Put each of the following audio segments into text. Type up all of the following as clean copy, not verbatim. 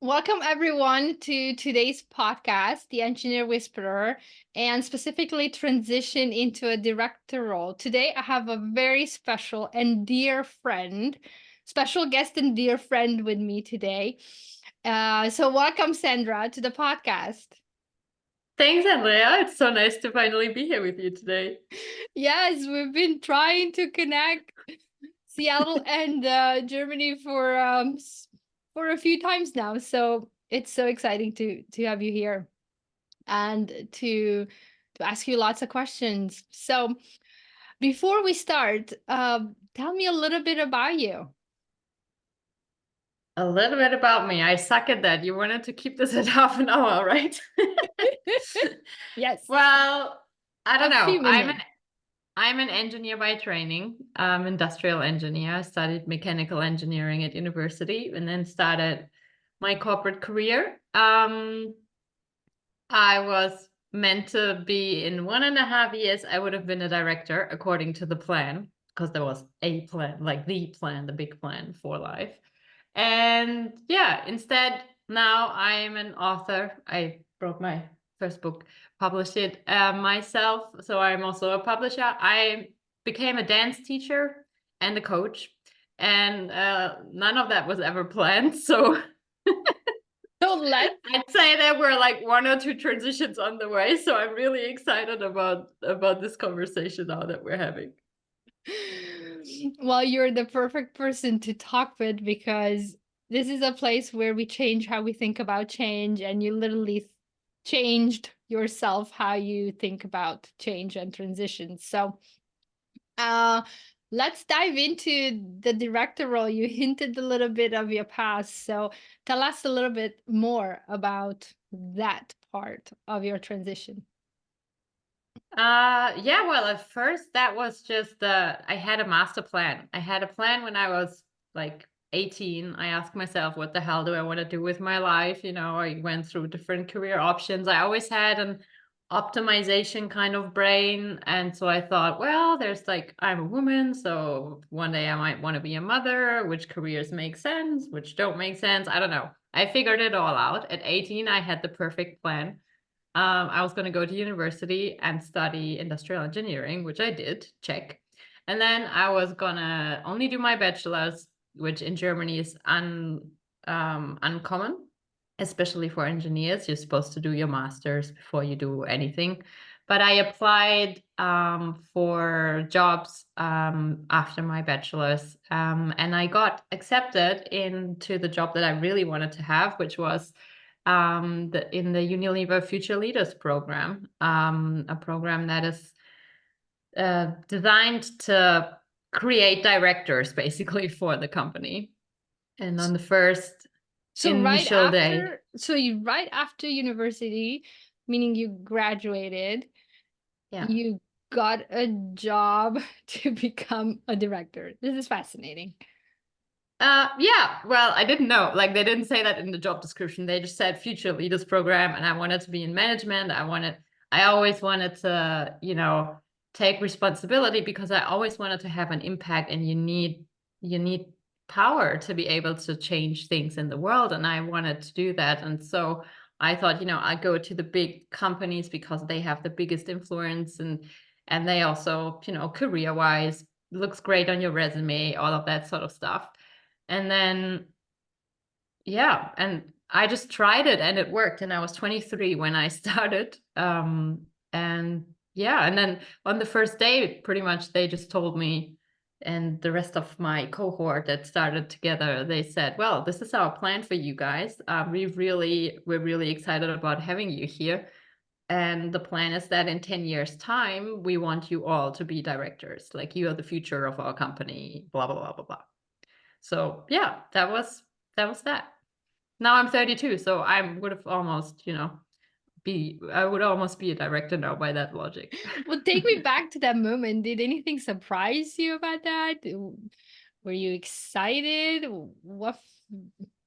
Welcome, everyone, to today's podcast, The Engineer Whisperer, and specifically transition into a director role. Today, I have a very special and dear friend, special guest and dear friend with me today. So, welcome, Sandra, to the podcast. Thanks, Andrea. It's so nice to finally be here with you today. Yes, we've been trying to connect Seattle and Germany for a few times now. So it's so exciting to have you here and to ask you lots of questions. So before we start, tell me a little bit about you. A little bit about me. I suck at that. You wanted to keep this at half an hour, right? Yes, Well, I don't a know. few I'm an minutes. I'm an engineer by training. Industrial engineer. I studied mechanical engineering at university and then started my corporate career. I was meant to be in 1.5 years. I would have been a director according to the plan, because there was a plan, like the plan, the big plan for life. And yeah, instead, now I'm an author. I wrote my first book, published it myself. So I'm also a publisher. I became a dance teacher and a coach. And none of that was ever planned. So So let I'd say there were like one or two transitions on the way. So I'm really excited about this conversation now that we're having. well, you're the perfect person to talk with because this is a place where we change how we think about change, and you literally changed yourself how you think about change and transition. So, uh, let's dive into the director role. You hinted a little bit of your past, so tell us a little bit more about that part of your transition. Yeah, well, at first that was just I had a master plan. I had a plan when I was like 18. I asked myself, what the hell do I want to do with my life? I went through different career options. I always had an optimization kind of brain. And so I thought, well, there's like, I'm a woman, so one day I might want to be a mother, which careers make sense, which don't make sense. I don't know. I figured it all out. At 18, I had the perfect plan. I was going to go to university and study industrial engineering, which I did, check. And then I was going to only do my bachelor's, which in Germany is uncommon, especially for engineers. You're supposed to do your master's before you do anything. But I applied for jobs after my bachelor's, and I got accepted into the job that I really wanted to have, which was in the Unilever Future Leaders program, a program that is designed to create directors basically for the company. And on the first So initial day, right after university, meaning you graduated, yeah. you got a job to become a director. This is fascinating. Yeah, well, I didn't know. Like, they didn't say that in the job description. They just said future leaders program, and I wanted to be in management. I always wanted to, take responsibility because I always wanted to have an impact, and you need power to be able to change things in the world, and I wanted to do that. And so I thought, I go to the big companies because they have the biggest influence, and they also, career-wise, looks great on your resume, all of that sort of stuff. And then, yeah, and I just tried it and it worked. And I was 23 when I started. And yeah, and then on the first day, pretty much they just told me, and the rest of my cohort that started together, they said, well, this is our plan for you guys. We're really excited about having you here. And the plan is that in 10 years' time, we want you all to be directors. Like, you are the future of our company, blah, blah, blah, blah, blah. So yeah, that. Now I'm 32, so I would have almost, I would almost be a director now by that logic. Well, take me back to that moment. Did anything surprise you about that? Were you excited? What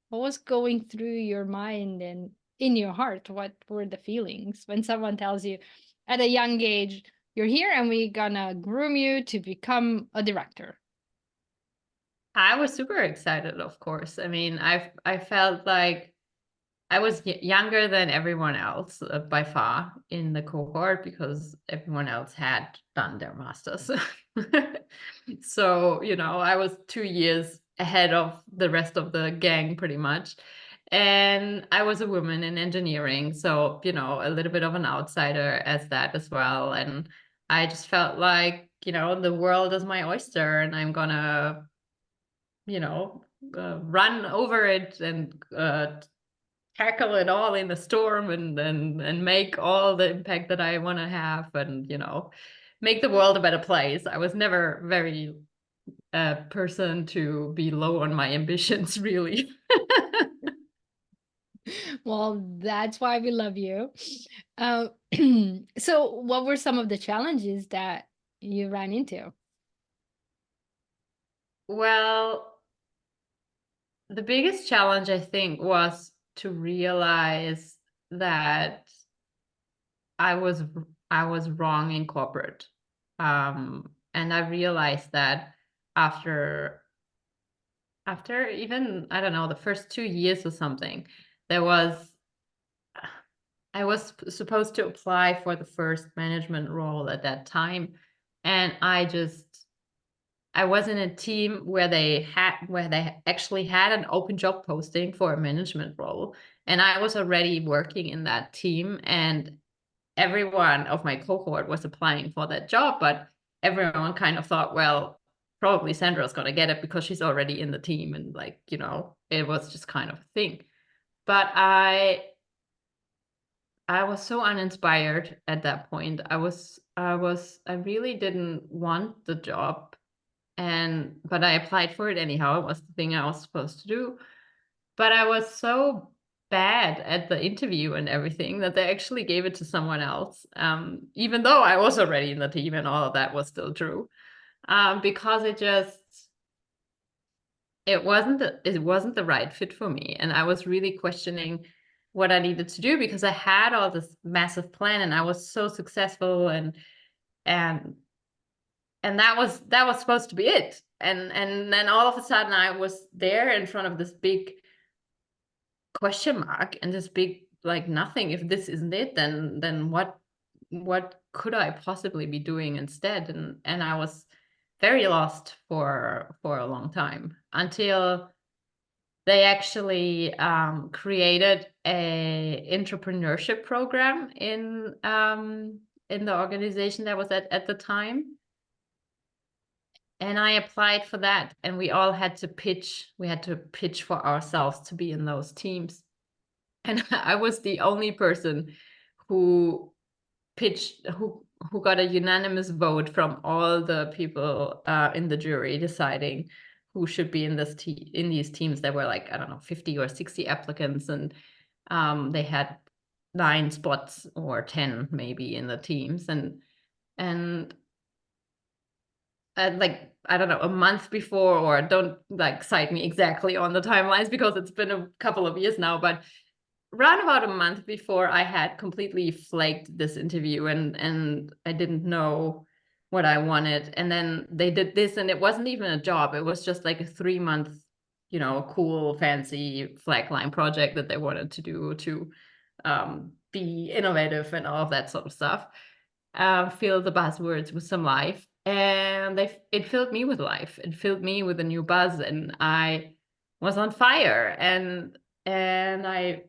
was going through your mind and in your heart? What were the feelings when someone tells you at a young age, you're here and we're gonna groom you to become a director? I was super excited, of course. I mean, I felt like I was younger than everyone else by far in the cohort because everyone else had done their masters. So, I was 2 years ahead of the rest of the gang pretty much. And I was a woman in engineering. So, a little bit of an outsider as that as well. And I just felt like, the world is my oyster and I'm gonna, run over it and tackle it all in a storm and make all the impact that I want to have and make the world a better place. I was never very person to be low on my ambitions really. Well, that's why we love you. Uh, so, what were some of the challenges that you ran into? Well, the biggest challenge I think was to realize that I was I was wrong in corporate. And I realized that after even, I don't know, the first 2 years or something, there was I was supposed to apply for the first management role at that time, and I was in a team where they actually had an open job posting for a management role, and I was already working in that team, and everyone of my cohort was applying for that job, but everyone kind of thought, well, probably Sandra's gonna get it because she's already in the team, and like, it was just kind of a thing. But I was so uninspired at that point. I really didn't want the job, and but I applied for it anyhow. It was the thing I was supposed to do. But I was so bad at the interview and everything that they actually gave it to someone else, even though I was already in the team and all of that was still true, because it wasn't the right fit for me, and I was really questioning what I needed to do because I had all this massive plan and I was so successful and that was supposed to be it, and then all of a sudden I was there in front of this big question mark and this big like nothing. If this isn't it, then what could I possibly be doing instead? And I was very lost for a long time until they actually created a entrepreneurship program in the organization that was at the time. And I applied for that, and we all had to pitch. We had to pitch for ourselves to be in those teams. And I was the only person who pitched, who got a unanimous vote from all the people in the jury deciding who should be in in these teams. There were like, I don't know, 50 or 60 applicants, and they had 9 spots or 10 maybe in the teams, and like, I don't know, a month before, or don't like cite me exactly on the timelines because it's been a couple of years now, but around about a month before, I had completely flaked this interview and I didn't know what I wanted. And then they did this, and it wasn't even a job. It was just like a 3 month, cool, fancy flag line project that they wanted to do to be innovative and all of that sort of stuff. Fill the buzzwords with some life. And it filled me with life. It filled me with a new buzz, and I was on fire. And I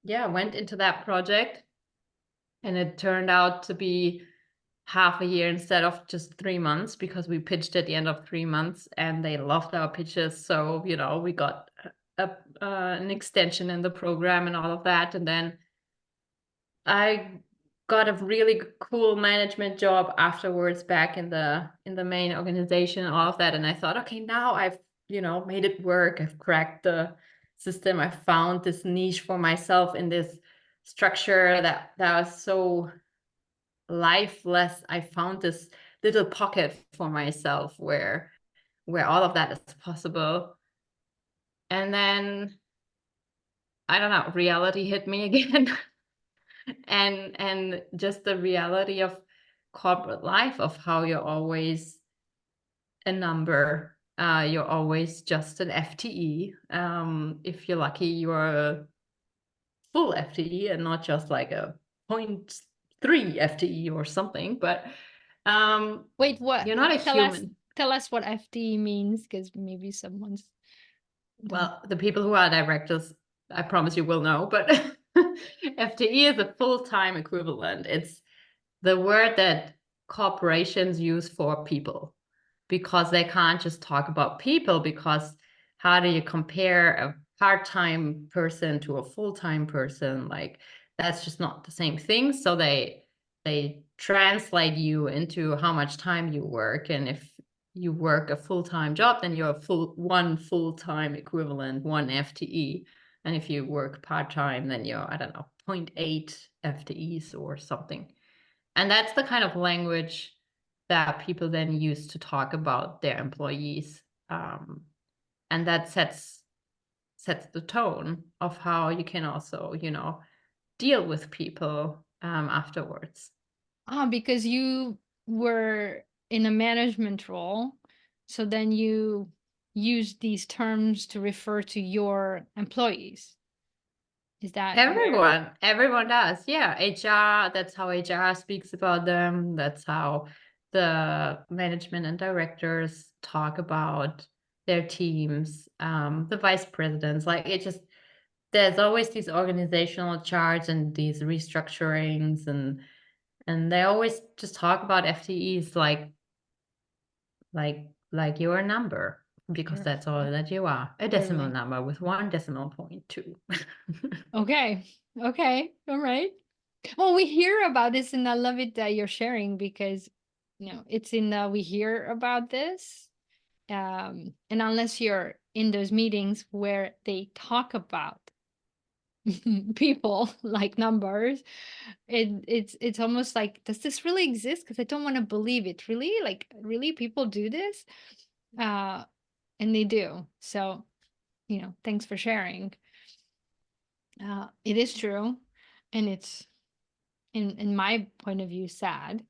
went into that project, and it turned out to be half a year instead of just 3 months because we pitched at the end of 3 months and they loved our pitches. So, we got an extension in the program and all of that. And then I got a really cool management job afterwards back in the main organization and all of that. And I thought, okay, now I've, made it work. I've cracked the system. I found this niche for myself in this structure that was so lifeless. I found this little pocket for myself where all of that is possible. And then, I don't know, reality hit me again. And just the reality of corporate life, of how you're always a number, you're always just an FTE. If you're lucky, you're full FTE and not just like a 0.3 FTE or something. But Wait, what? you're not a human. Tell us what FTE means, because maybe someone's don't. Well, the people who are directors, I promise you will know, but FTE is a full-time equivalent. It's the word that corporations use for people, because they can't just talk about people, because how do you compare a part-time person to a full-time person? Like, that's just not the same thing. So they translate you into how much time you work. And if you work a full-time job, then you're one full-time equivalent, one FTE. And if you work part-time, then you're, I don't know, 0.8 FTEs or something. And that's the kind of language that people then use to talk about their employees. And that sets the tone of how you can also, deal with people afterwards. Because you were in a management role, so then you use these terms to refer to your employees. Is that Everyone does. Yeah. HR, that's how HR speaks about them. That's how the management and directors talk about their teams, the vice presidents. Like, there's always these organizational charts and these restructurings, and they always just talk about FTEs like you're a number, because that's all that you are, a decimal Totally. number with one decimal point too. Okay. Okay. All right. Well, we hear about this, and I love it that you're sharing, because it's in the we hear about this. And unless you're in those meetings where they talk about people like numbers, it's almost like, does this really exist? Because I don't want to believe it. Really? Like, really, people do this? Uh, and they do. So, thanks for sharing. It is true, and it's in my point of view sad.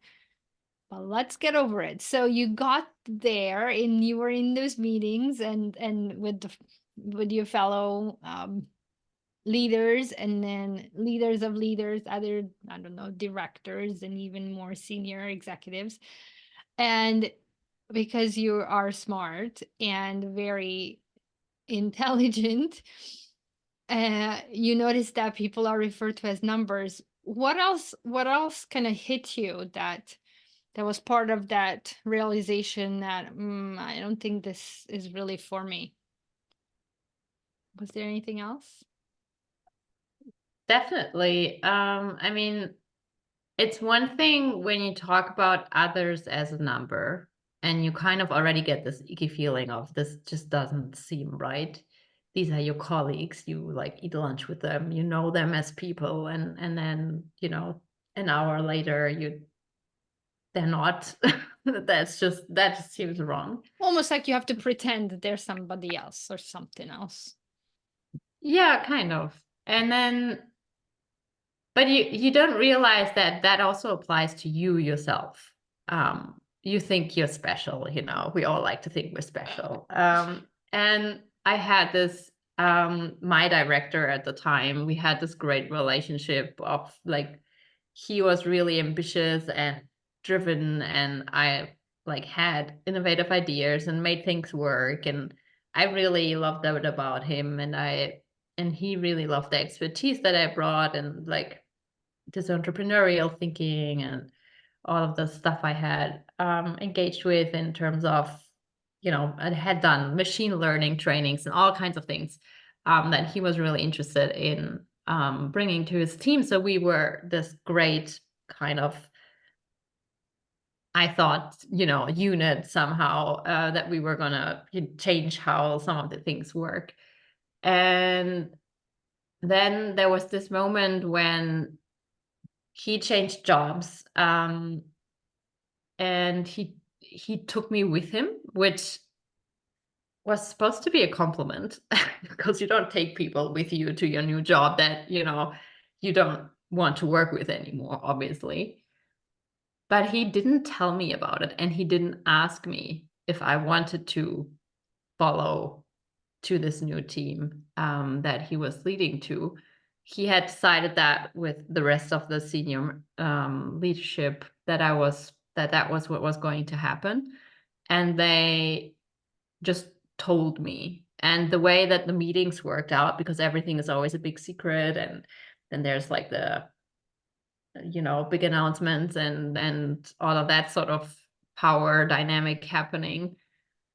But let's get over it. So you got there, and you were in those meetings, and with your fellow leaders, and then leaders of leaders, other, I don't know, directors, and even more senior executives. And because you are smart and very intelligent, you notice that people are referred to as numbers. What else kind of hit you that was part of that realization that, I don't think this is really for me? Was there anything else? Definitely. I mean, it's one thing when you talk about others as a number, and you kind of already get this icky feeling of, this just doesn't seem right. These are your colleagues. You like eat lunch with them. You know them as people, and then an hour later they're not. That just seems wrong. Almost like you have to pretend that there's somebody else or something else. Yeah, kind of. And then, but you don't realize that that also applies to you yourself. You think you're special, we all like to think we're special. And I had this, my director at the time, we had this great relationship of, like, he was really ambitious and driven, and I like had innovative ideas and made things work, and I really loved that about him, and he really loved the expertise that I brought, and like this entrepreneurial thinking and all of the stuff I had engaged with in terms of, I had done machine learning trainings and all kinds of things that he was really interested in bringing to his team. So we were this great kind of, I thought, unit somehow, that we were going to change how some of the things work. And then there was this moment when he changed jobs, and he took me with him, which was supposed to be a compliment, because you don't take people with you to your new job that you don't want to work with anymore, obviously. But he didn't tell me about it, and he didn't ask me if I wanted to follow to this new team that he was leading to. he had decided that with the rest of the senior leadership that was what was going to happen, and they just told me. And the way that the meetings worked out, because everything is always a big secret, and then there's like the big announcements and all of that sort of power dynamic happening. And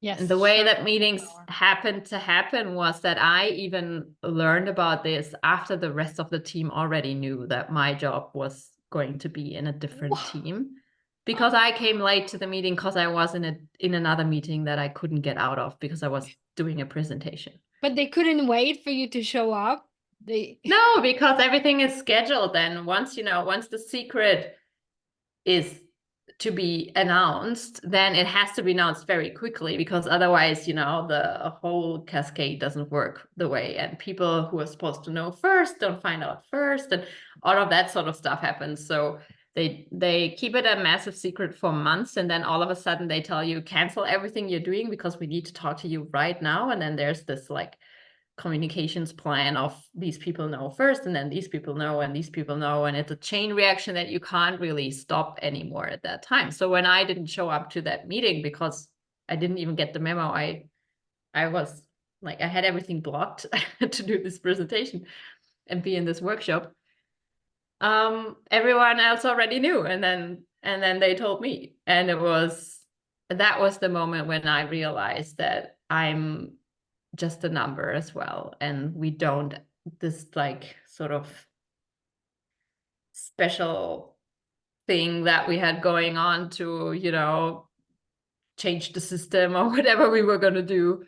Yes, the way sure. that meetings happened to happen was that I even learned about this after the rest of the team already knew that my job was going to be in a different team, because I came late to the meeting because I was in another meeting that I couldn't get out of because I was doing a presentation. But they couldn't wait for you to show up. They No, because everything is scheduled. Then once the secret is to be announced, then it has to be announced very quickly, because otherwise, the whole cascade doesn't work the way, and people who are supposed to know first don't find out first, and all of that sort of stuff happens. So they keep it a massive secret for months, and then all of a sudden they tell you cancel everything you're doing because we need to talk to you right now. And then there's this like communications plan of these people know first, and then these people know, and these people know, and it's a chain reaction that you can't really stop anymore at that time. So when I didn't show up to that meeting because I didn't even get the memo, I was like, I had everything blocked to do this presentation and be in this workshop. Everyone else already knew, and then they told me, and that was the moment when I realized that I'm just a number as well, and we don't, this like sort of special thing that we had going on to change the system or whatever we were going to do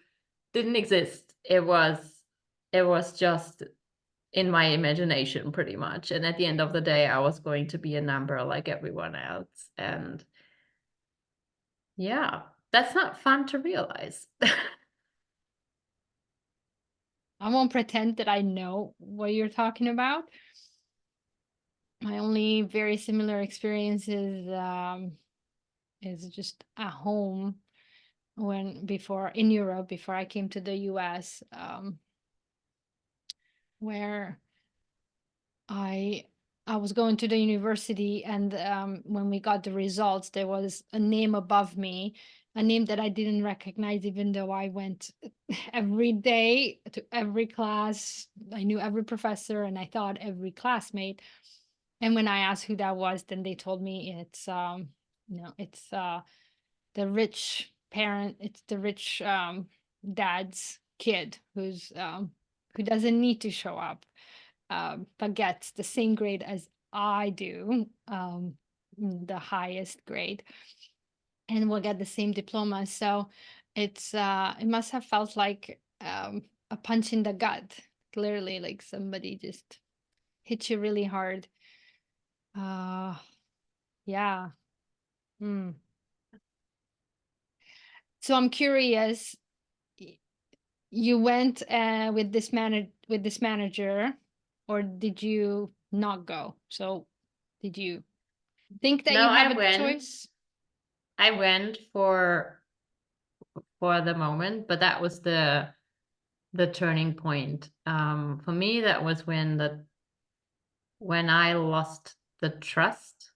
didn't exist. It was just in my imagination pretty much, and at the end of the day I was going to be a number like everyone else. And yeah, that's not fun to realize. I won't pretend that I know what you're talking about. My only very similar experience is just at home before in Europe, before I came to the US, where I I was going to the university, and when we got the results, there was a name above me, a name that I didn't recognize, even though I went every day to every class. I knew every professor, and I thought every classmate. And when I asked who that was, then they told me it's the rich parent, it's the rich dad's kid who doesn't need to show up, but gets the same grade as I do, the highest grade, and will get the same diploma. So it must have felt like a punch in the gut, clearly, like somebody just hit you really hard. Uh, yeah. Mm. So I'm curious. You went with this manager, or did you not go? So did you think that No, you have I a went. choice? I went for the moment, but that was the turning point. For me, that was when I lost the trust,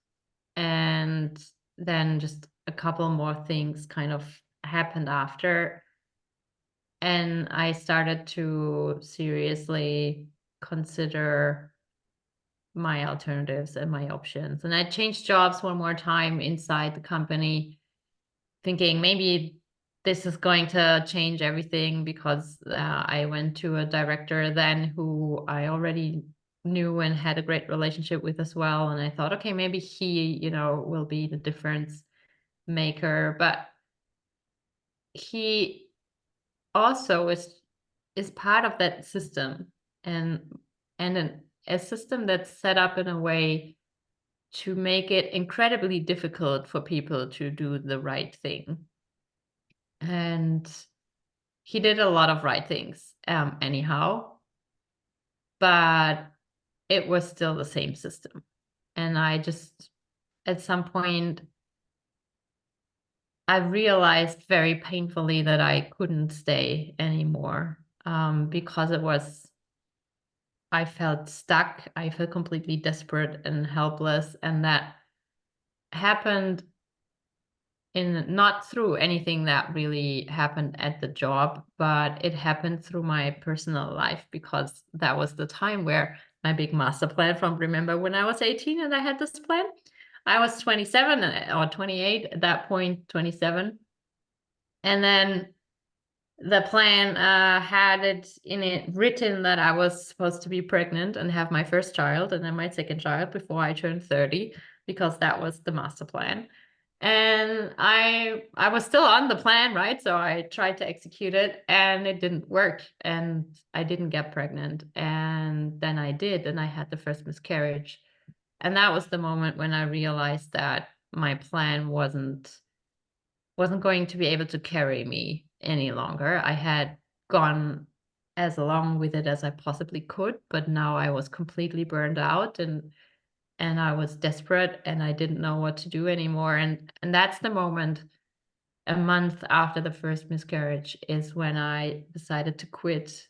and then just a couple more things kind of happened after, and I started to seriously consider my alternatives and my options. And I changed jobs one more time inside the company, thinking maybe this is going to change everything, because I went to a director then who I already knew and had a great relationship with as well. And I thought, okay, maybe he, will be the difference maker. But he also is part of that system, and a system that's set up in a way to make it incredibly difficult for people to do the right thing. And he did a lot of right things, anyhow, but it was still the same system. And I just, at some point, I realized very painfully that I couldn't stay anymore, because I felt stuck. I felt completely desperate and helpless. And that happened in not through anything that really happened at the job, but it happened through my personal life, because that was the time where my big master plan from, remember when I was 18 and I had this plan? I was 27 or 28 at that point, 27. And then the plan had it in it written that I was supposed to be pregnant and have my first child and then my second child before I turned 30, because that was the master plan. And I was still on the plan, right? So I tried to execute it and it didn't work and I didn't get pregnant. And then I did, and I had the first miscarriage. And that was the moment when I realized that my plan wasn't going to be able to carry me any longer. I had gone as along with it as I possibly could, but now I was completely burned out, and I was desperate and I didn't know what to do anymore. And that's the moment, a month after the first miscarriage, is when I decided to quit,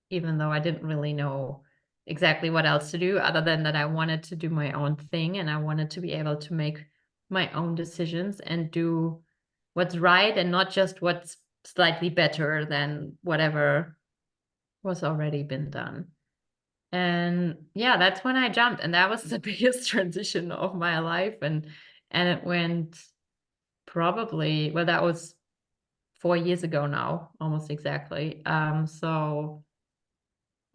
even though I didn't really know exactly what else to do, other than that I wanted to do my own thing and I wanted to be able to make my own decisions and do what's right and not just what's slightly better than whatever was already been done. And yeah, that's when I jumped, and that was the biggest transition of my life. And it went probably, well, that was 4 years ago now, almost exactly. So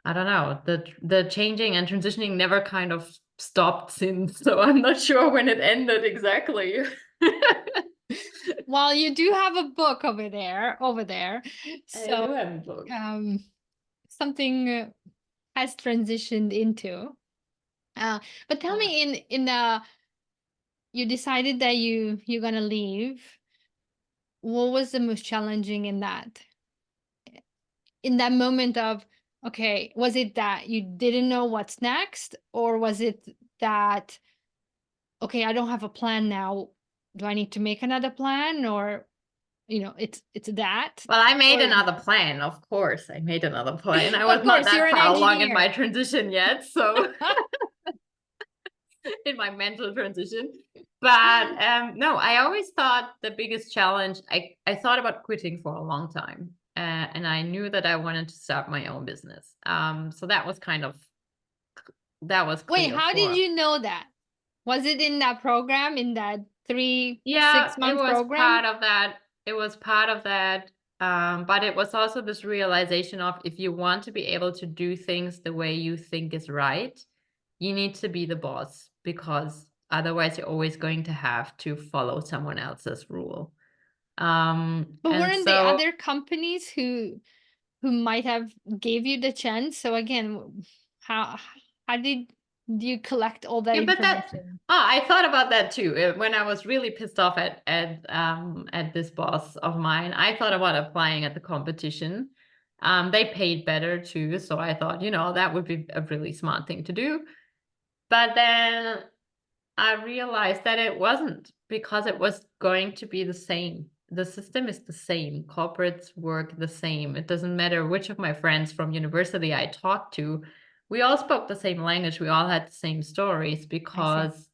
I don't know. The changing and transitioning never kind of stopped since. So I'm not sure when it ended exactly. Well, you do have a book over there. I So do have a book. um, something has transitioned into. But tell Uh, me, in the you decided that you're gonna leave. What was the most challenging in that moment of, okay, was it that you didn't know what's next, or was it that, okay, I don't have a plan now, do I need to make another plan, or it's that, well, I made or another plan, of course. I made another plan. I of was not course you're that an far along in my engineer. transition yet, so in my mental transition. But no, I always thought the biggest challenge, I thought about quitting for a long time. And I knew that I wanted to start my own business. So that was that was Wait, clear how did for. you know that? Was it in that program, in that three Yeah, six it month was program? part of that. It was part of that. But it was also this realization of, if you want to be able to do things the way you think is right, you need to be the boss, because otherwise you're always going to have to follow someone else's rule. But And weren't the so, other companies who might have gave you the chance? So again, how how did you collect all that yeah, but information? I thought about that too. When I was really pissed off at this boss of mine, I thought about applying at the competition. They paid better too, so I thought, that would be a really smart thing to do. But then I realized that it wasn't, because it was going to be the same. The system is the same. Corporates work the same. It doesn't matter which of my friends from university I talked to. We all spoke the same language. We all had the same stories, I see.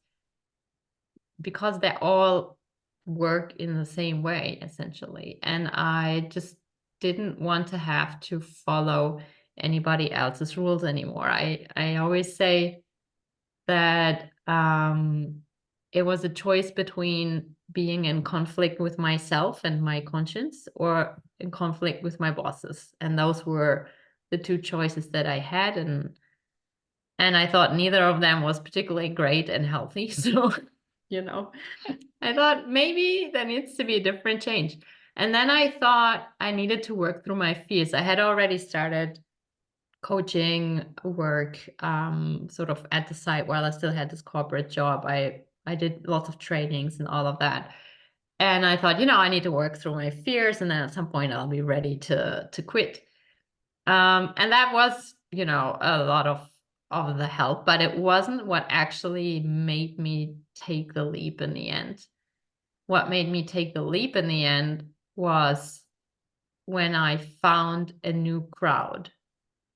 because they all work in the same way, essentially. And I just didn't want to have to follow anybody else's rules anymore. I always say that it was a choice between being in conflict with myself and my conscience, or in conflict with my bosses. And those were the two choices that I had. And I thought neither of them was particularly great and healthy. So, you know, I thought maybe there needs to be a different change. And then I thought I needed to work through my fears. I had already started coaching work, sort of at the site while I still had this corporate job. I did lots of trainings and all of that. And I thought, I need to work through my fears, and then at some point I'll be ready to quit. And that was, a lot of the help, but it wasn't what actually made me take the leap in the end. What made me take the leap in the end was when I found a new crowd.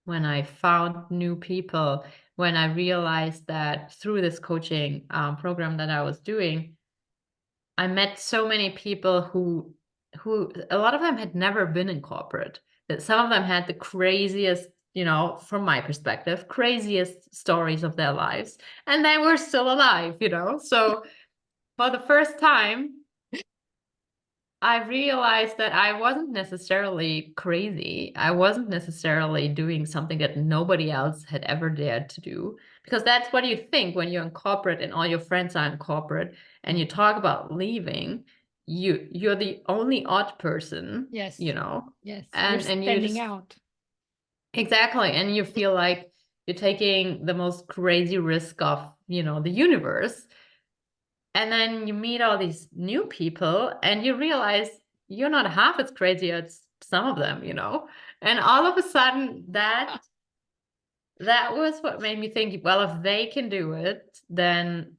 when I found new people, when I realized that through this coaching program that I was doing, I met so many people who a lot of them had never been in corporate. That some of them had the craziest, from my perspective, craziest stories of their lives, and they were still alive, So for the first time, I realized that I wasn't necessarily crazy. I wasn't necessarily doing something that nobody else had ever dared to do. Because that's what you think when you're in corporate and all your friends are in corporate and you talk about leaving, you're the only odd person, Yes. Yes. You're and you standing just out. exactly, and you feel like you're taking the most crazy risk of, the universe. And then you meet all these new people and you realize you're not half as crazy as some of them. And all of a sudden that was what made me think, well, if they can do it, then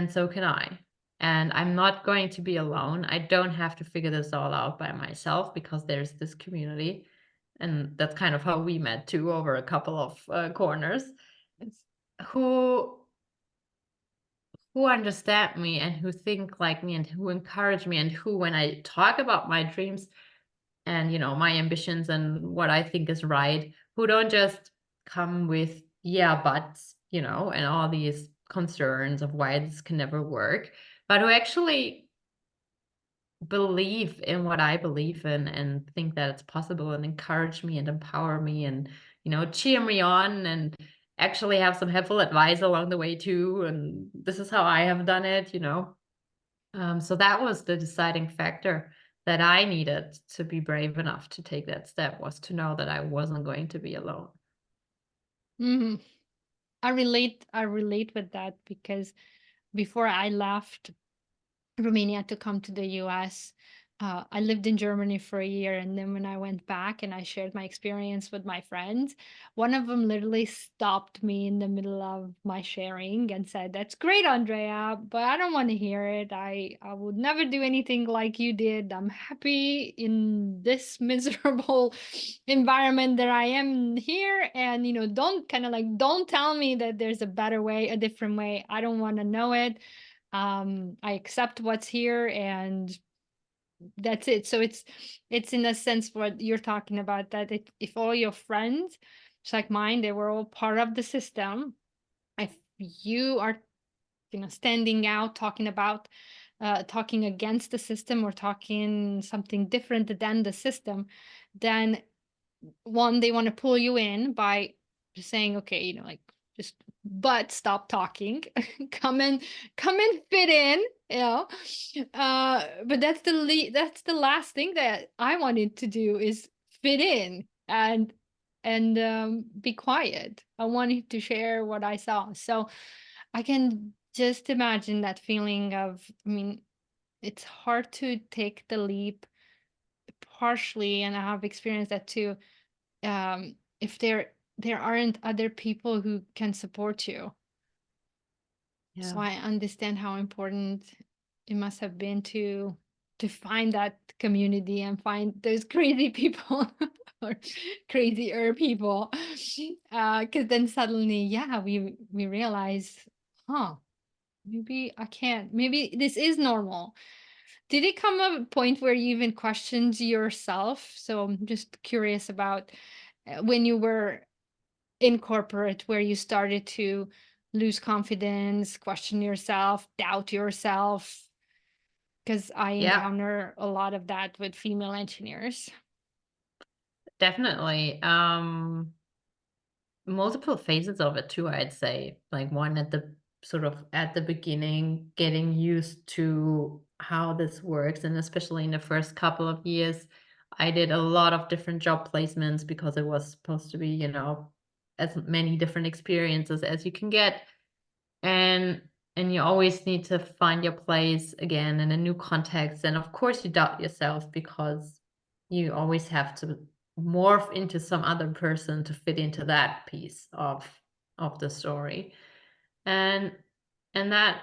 so can I. And I'm not going to be alone. I don't have to figure this all out by myself because there's this community. And that's kind of how we met too, over a couple of corners, Yes. who who understand me and who think like me and who encourage me and who, when I talk about my dreams and my ambitions and what I think is right, who don't just come with yeah buts, and all these concerns of why this can never work, but who actually believe in what I believe in and think that it's possible and encourage me and empower me and cheer me on and actually have some helpful advice along the way too, and this is how I have done it. So that was the deciding factor that I needed to be brave enough to take that step, was to know that I wasn't going to be alone. Mhm. I relate with that because before I left Romania to come to the US. I lived in Germany for a year, and then when I went back and I shared my experience with my friends, one of them literally stopped me in the middle of my sharing and said, "That's great, Andrea, but I don't want to hear it. I would never do anything like you did. I'm happy in this miserable environment that I am here, and don't kind of like don't tell me that there's a better way, a different way. I don't want to know it. I accept what's here, and that's it." So it's in a sense what you're talking about, that if all your friends, just like mine, they were all part of the system. If you are standing out, talking about talking against the system or talking something different than the system, then one, they want to pull you in by just saying, okay, like, just but stop talking. come and come and fit in, but that's the last thing that I wanted to do, is fit in and be quiet. I wanted to share what I saw. So I can just imagine that feeling of, I mean, it's hard to take the leap, partially, and I have experienced that too, if there aren't other people who can support you. So Yeah, I understand how important it must have been to find that community and find those crazy people or crazier people. Because then suddenly, yeah, we realize, huh, maybe I can't. Maybe this is normal. Did it come a point where you even questioned yourself? So I'm just curious about when you were in corporate, where you started to lose confidence, question yourself, doubt yourself, because I yeah, encounter a lot of that with female engineers. definitely. Multiple phases of it too, I'd say. Like one at the sort of at the beginning, getting used to how this works. And especially in the first couple of years, I did a lot of different job placements because it was supposed to be, as many different experiences as you can get. And you always need to find your place again in a new context. And of course you doubt yourself because you always have to morph into some other person to fit into that piece of the story. And that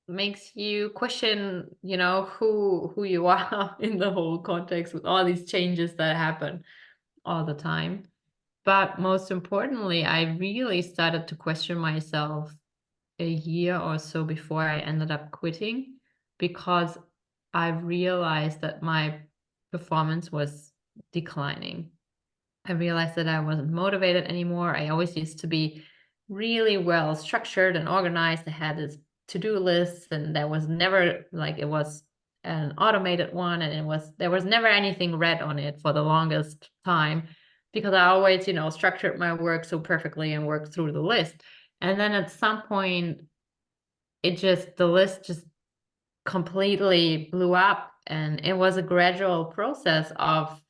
makes you question, who you are in the whole context with all these changes that happen all the time. But most importantly, I really started to question myself a year or so before I ended up quitting, because I realized that my performance was declining. I realized that I wasn't motivated anymore. I always used to be really well structured and organized. I had this to-do list, and there was never like, it was an automated one, and there was never anything red on it for the longest time, because I always, structured my work so perfectly and worked through the list. And then at some point, the list just completely blew up, and it was a gradual process of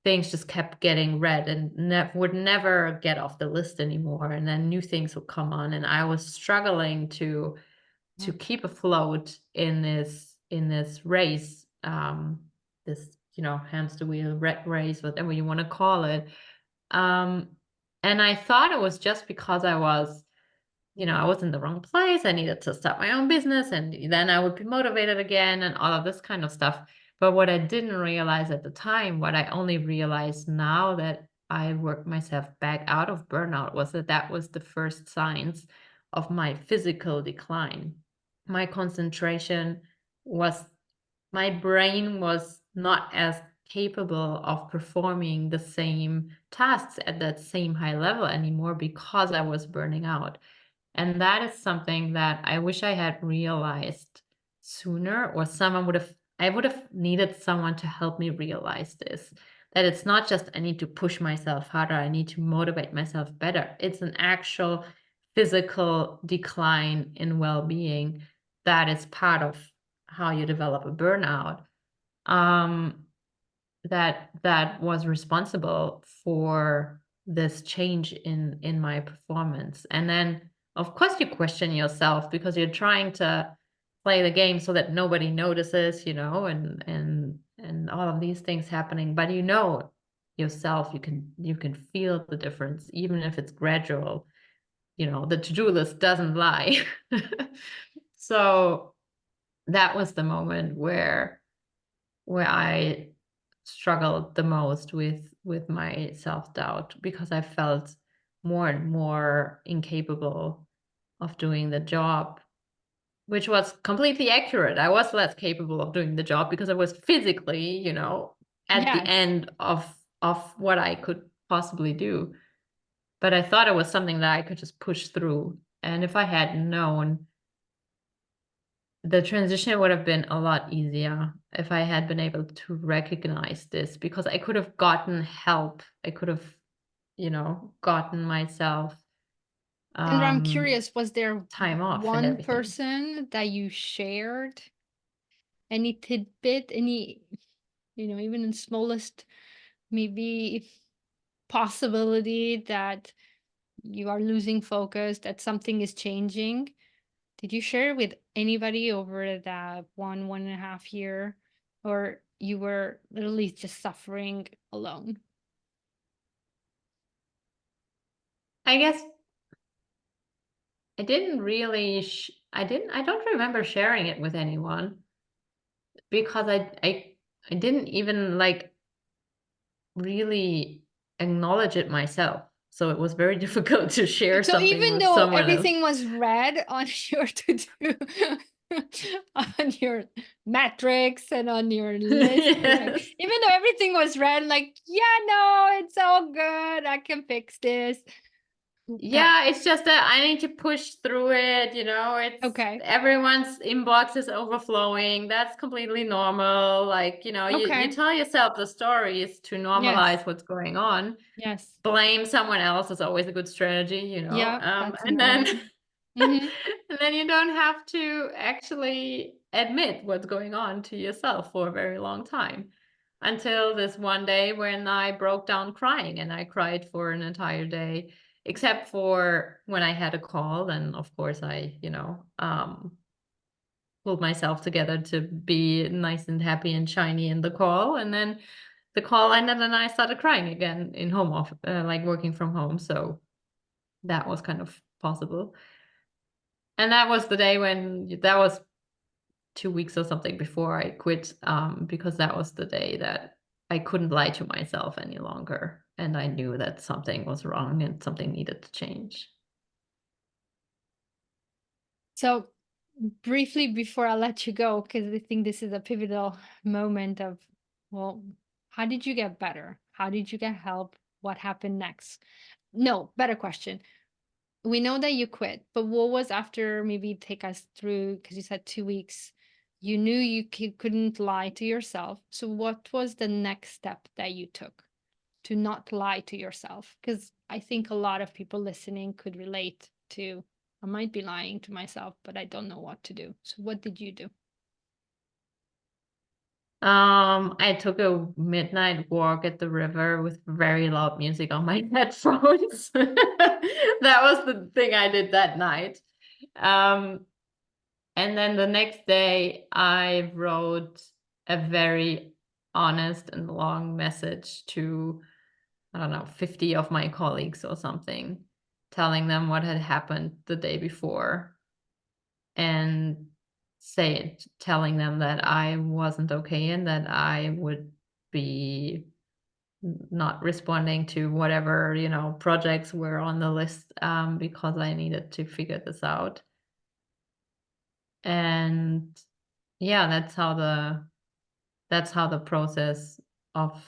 things just kept getting read and would never get off the list anymore, and then new things would come on, and I was struggling to keep afloat in this race, this hamster wheel, rat race, whatever you want to call it. um and I thought it was just because I was in the wrong place. I needed to start my own business, and then I would be motivated again and all of this kind of stuff. But what I didn't realize at the time, what I only realized now that I worked myself back out of burnout, was that was the first signs of my physical decline. My concentration was My brain was not as capable of performing the same tasks at that same high level anymore, because I was burning out. And that is something that I wish I had realized sooner, or I would have needed someone to help me realize this. That it's not just I need to push myself harder, I need to motivate myself better. It's an actual physical decline in well being that is part of how you develop a burnout. Um, that was responsible for this change in my performance. And then of course you question yourself, because you're trying to play the game so that nobody notices, and all of these things happening, but yourself, you can feel the difference, even if it's gradual. The to-do list doesn't lie. So that was the moment where I struggled the most with my self-doubt, because I felt more and more incapable of doing the job, which was completely accurate. I was less capable of doing the job because I was physically, at the Yes. end of what I could possibly do. But I thought it was something that I could just push through. And if I had known, the transition would have been a lot easier if I had been able to recognize this, because I could have gotten help. I could have, gotten myself Sandra, I'm um curious, was there time off and one everything. person that you shared any tidbit, any, even in smallest, maybe possibility that you are losing focus, that something is changing? Did you share with anybody over that 1.5 year, or you were literally just suffering alone? I guess I don't remember sharing it with anyone, because I didn't even like really acknowledge it myself. So it was very difficult to share So something even with though someone else. everything was red on your to-do, on your metrics and on your list, like Yes. even though everything was red, like, yeah, no, it's all good, I can fix this. That Yeah, it's just that I need to push through it. It's okay. everyone's inbox is overflowing. That's completely normal. Like, you Okay. tell yourself the stories to Yes. normalize what's going on. Yes. Blame someone else is always a good strategy. Yeah, that's And then important. Hmm. and then you don't have to actually admit what's going on to yourself for a very long time. Until this one day when I broke down crying, and I cried for an entire day, except for when I had a call. And of course I pulled myself together to be nice and happy and shiny in the call. And then the call ended and I started crying again in home office, like working from home. So that was kind of possible. And that was the day that was 2 weeks or something before I quit, because that was the day that I couldn't lie to myself any longer. And I knew that something was wrong and something needed to change. So briefly before I let you go, because I think this is a pivotal moment of, well, how did you get better? How did you get help? What happened next? No, better question. We know that you quit, but what was after? Maybe take us through, because you said 2 weeks. You knew you couldn't lie to yourself. So what was the next step that you took to not lie to yourself? Because I think a lot of people listening could relate to, I might be lying to myself, but I don't know what to do. So what did you do? I took a midnight walk at the river with very loud music on my headphones. That was the thing I did that night. Um, and then the next day, I wrote a very honest and long message to, I don't know, 50 of my colleagues or something, telling them what had happened the day before and telling them that I wasn't okay and that I would be not responding to whatever, projects were on the list, because I needed to figure this out. And yeah, that's how the process of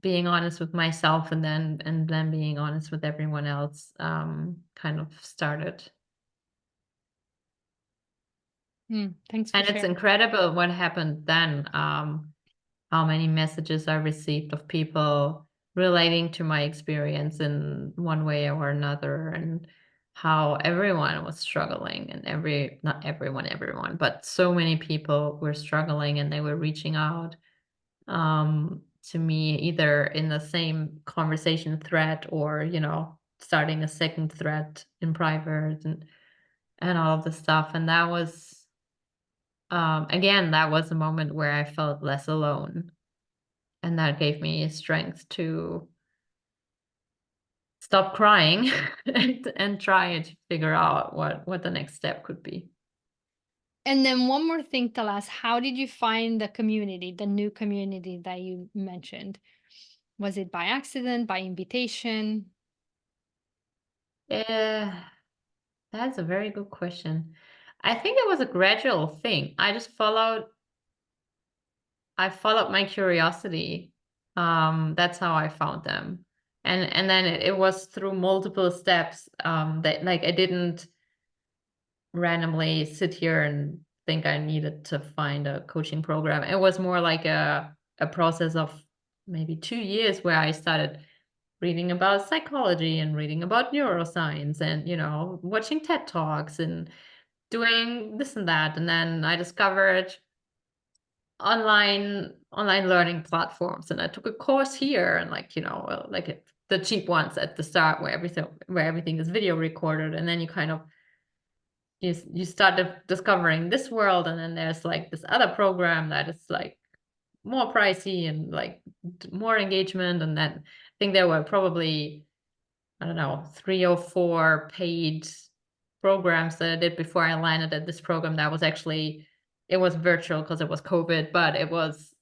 being honest with myself and then being honest with everyone else, kind of started. Thanks for And it's sharing. incredible what happened then. How many messages I received of people relating to my experience in one way or another, and how everyone was struggling, and not everyone, but so many people were struggling and they were reaching out, to me, either in the same conversation thread or, starting a second thread in private, and all of the stuff. And that was, again, that was a moment where I felt less alone. And that gave me strength to stop crying and try to figure out what the next step could be. And then one more thing, tell us, how did you find the community, the new community that you mentioned? Was it by accident, by invitation? Yeah, that's a very good question. I think it was a gradual thing. I followed my curiosity. That's how I found them. And then it was through multiple steps, that, like, I didn't randomly sit here and think I needed to find a coaching program. It was more like a process of maybe 2 years where I started reading about psychology and reading about neuroscience and, watching TED Talks and doing this and that. And then I discovered online learning platforms, and I took a course here, and, like, the cheap ones at the start where everything is video recorded, and then you kind of you start discovering this world, and then there's like this other program that is like more pricey and like more engagement. And then I think there were probably, I don't know, 3 or 4 paid programs that I did before I landed at this program that was actually, it was virtual because it was COVID, but it was,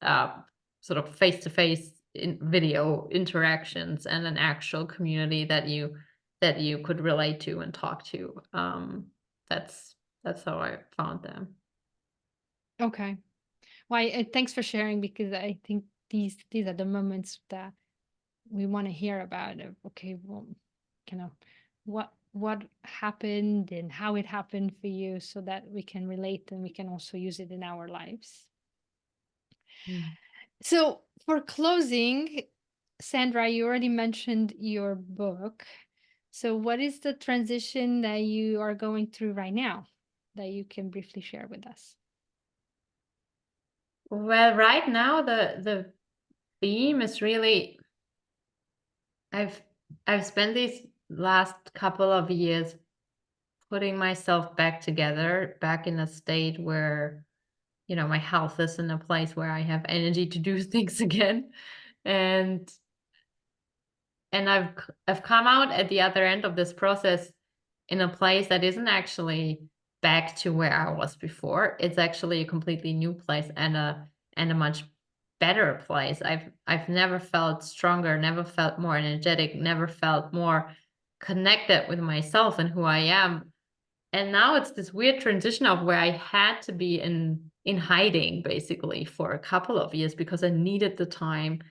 sort of face-to-face in video interactions and an actual community that you could relate to and talk to. That's that's how I found them. Okay. Well, thanks for sharing, because I think these are the moments that we want to hear about. Okay, well, kind of what happened and how it happened for you, so that we can relate and we can also use it in our lives. Mm. So for closing, Sandra, you already mentioned your book. So what is the transition that you are going through right now that you can briefly share with us? Well, right now the theme is really, I've I've spent these last couple of years putting myself back together, back in a state where, my health is in a place where I have energy to do things again. And I've come out at the other end of this process in a place that isn't actually back to where I was before. It's actually a completely new place, and and a much better place. I've never felt stronger, never felt more energetic, never felt more connected with myself and who I am. And now it's this weird transition of where I had to be in hiding basically for a couple of years because I needed the time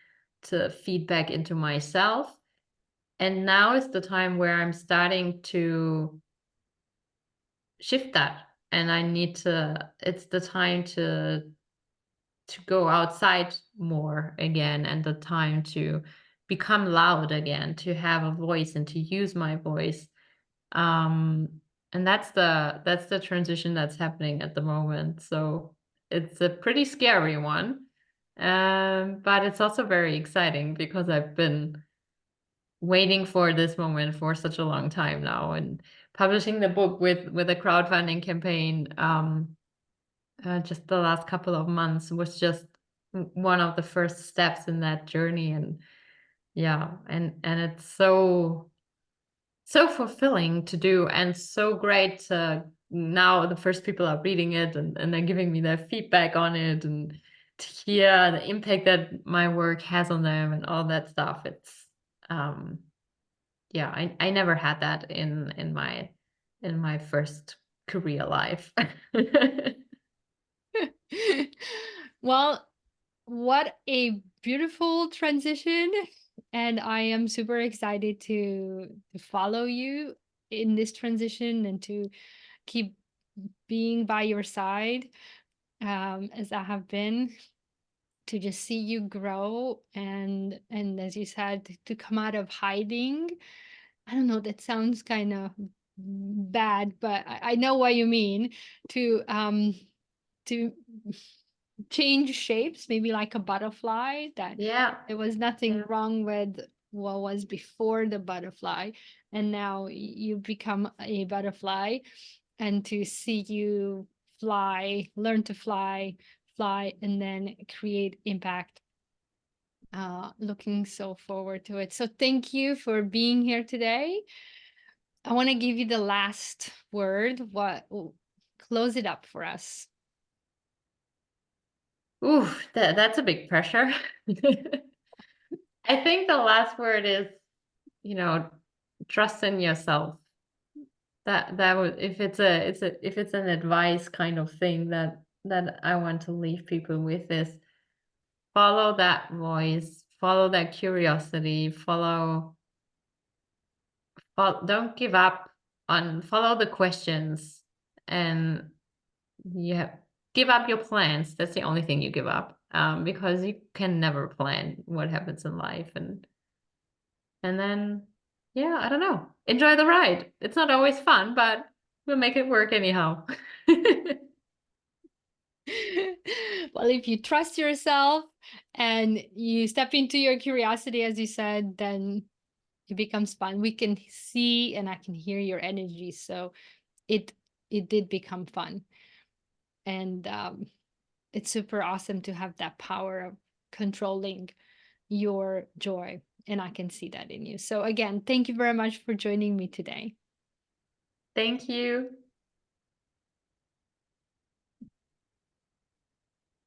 to feed back into myself. And now is the time where I'm starting to shift that. And I need to, it's the time to go outside more again, and the time to become loud again, to have a voice and to use my voice. um and that's the transition that's happening at the moment, so it's a pretty scary one. But it's also very exciting because I've been waiting for this moment for such a long time now, and publishing the book with a crowdfunding campaign, just the last couple of months was just one of the first steps in that journey. And yeah, and it's so fulfilling to do, and so great to now the first people are reading it, and they're giving me their feedback on it, and to hear the impact that my work has on them and all that stuff. It's um yeah, I never had that in my first career life. Well, what a beautiful transition. And I am super excited to follow you in this transition and to keep being by your side, as I have been, to just see you grow and as you said, to come out of hiding. I don't know, that sounds kind of bad, but I know what you mean. To change shapes, maybe like a butterfly, that Yeah, there was nothing wrong with what was before the butterfly, and now you become a butterfly, and to see you fly, learn to fly, and then create impact. Looking so forward to it. So thank you for being here today. I want to give you the last word. Close it up for us. ooh, that's a big pressure. I think the last word is, you know, trust in yourself. That would, if if it's an advice kind of thing that I want to leave people with, is follow that voice, follow that curiosity, don't give up on, follow the questions, and yeah, give up your plans. That's the only thing you give up, because you can never plan what happens in life. And then, yeah, I don't know. Enjoy the ride. It's not always fun, but we'll make it work anyhow. Well, if you trust yourself and you step into your curiosity, as you said, then it becomes fun. We can see and I can hear your energy. So it it did become fun. And it's super awesome to have that power of controlling your joy. And I can see that in you. So again, thank you very much for joining me today. Thank you.